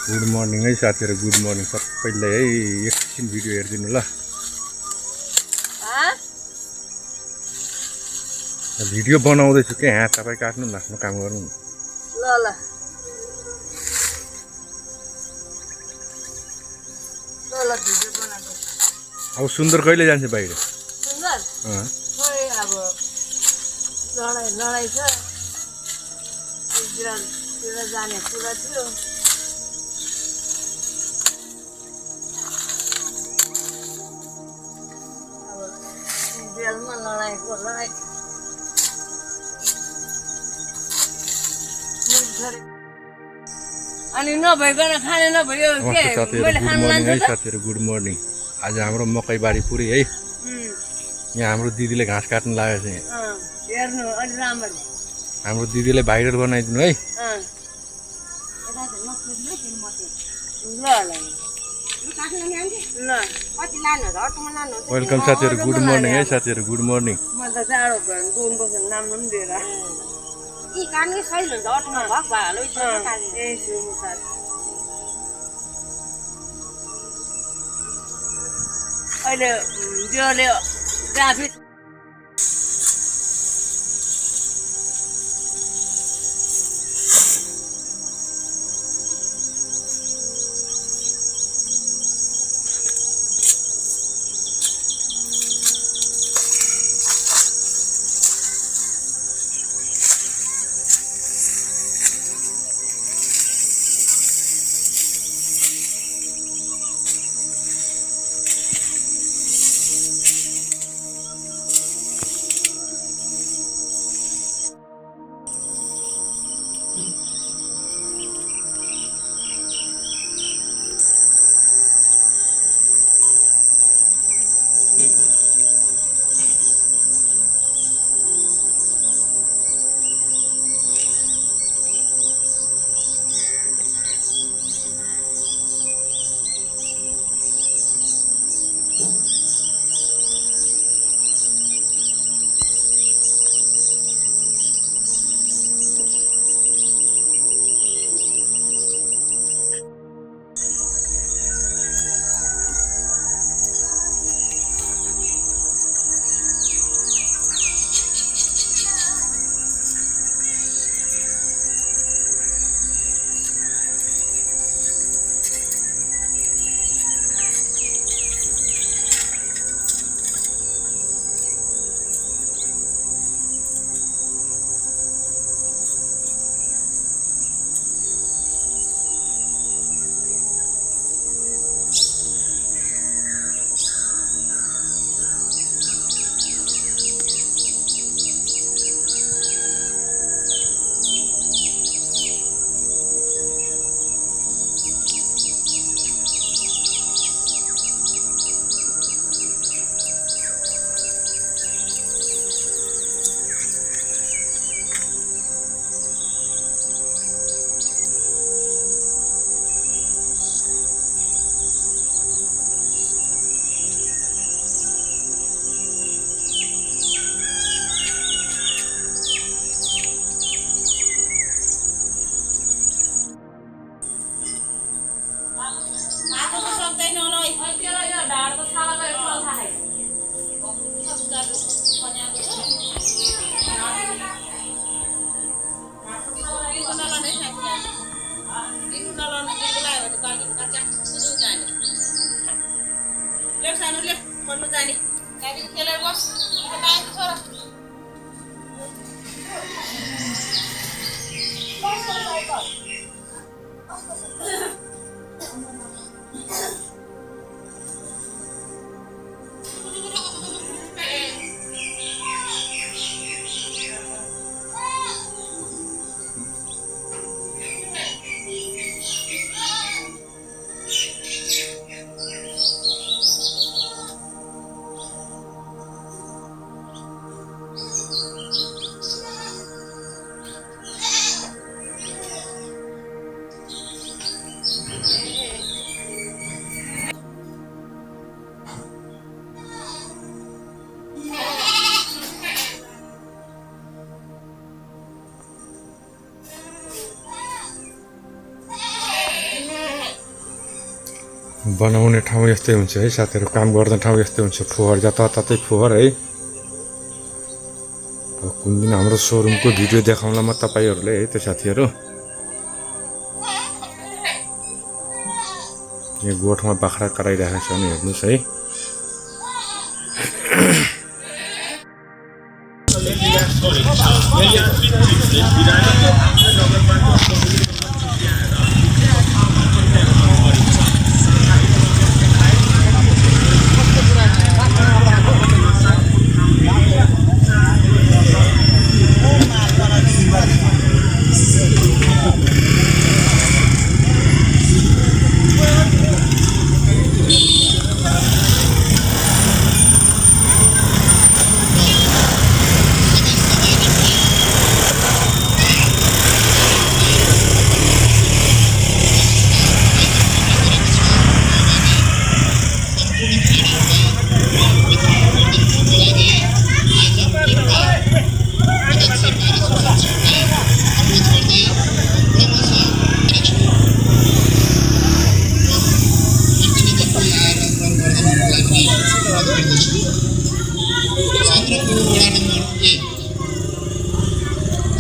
Good morning है साथीहरु, good morning सबैलाई है। एकछिन भिडियो हेरिदिनु ल। भिडियो बनाउँदैछु के, यहाँ तपाईँ काट्नु न, आफ्नो काम गर्नु। ल ल ल ल भिडियो बनाएको। अब सुन्दर कहिले जान्छ बाहिर? सुन्दर खोइ अब लडाई छ, इजरायलतिर जाने कुरा थियो। अब इजरायलमा लडाई अनि नभइकन खाने नभयो के मैले खान लान्छ त। साथीहरु गुड मर्निङ। आज हाम्रो मकै बारी पुरै है। यहाँ हाम्रो दिदीले घाँस काट्न लागेको छ। हेर्नु अलि राम्ररी हाम्रो दिदीले भाइरल बनाइदिनु है। वेलकम साथीहरु, गुड मर्निङ है साथीहरु, गुड मर्निङ। म त जाडो भयो गुन बस्न नाम्नु पनि दिएर यी कानी सही हुन्छ अटोमा भक भालो अहिले जोले ट्राफिक बनाउने ठाउँ यस्तै हुन्छ है साथीहरू, काम गर्ने ठाउँ यस्तै हुन्छ, फोहोर जताततै फोहोर है। कुन दिन हाम्रो सोरुमको भिडियो देखाउँला म तपाईँहरूले है त साथीहरू। यहाँ गोठमा बाख्रा कराइरहेको छ नि हेर्नुहोस् है।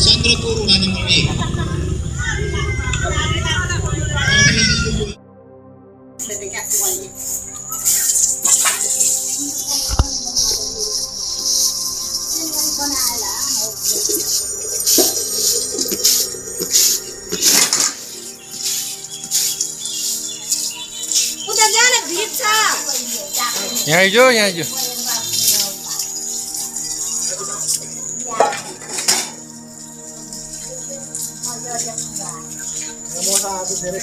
चन्द्रपुर वडा नम्बर 1 उता जाने भिड छ। यहाँ जो यहाँ जो म त आज धेरै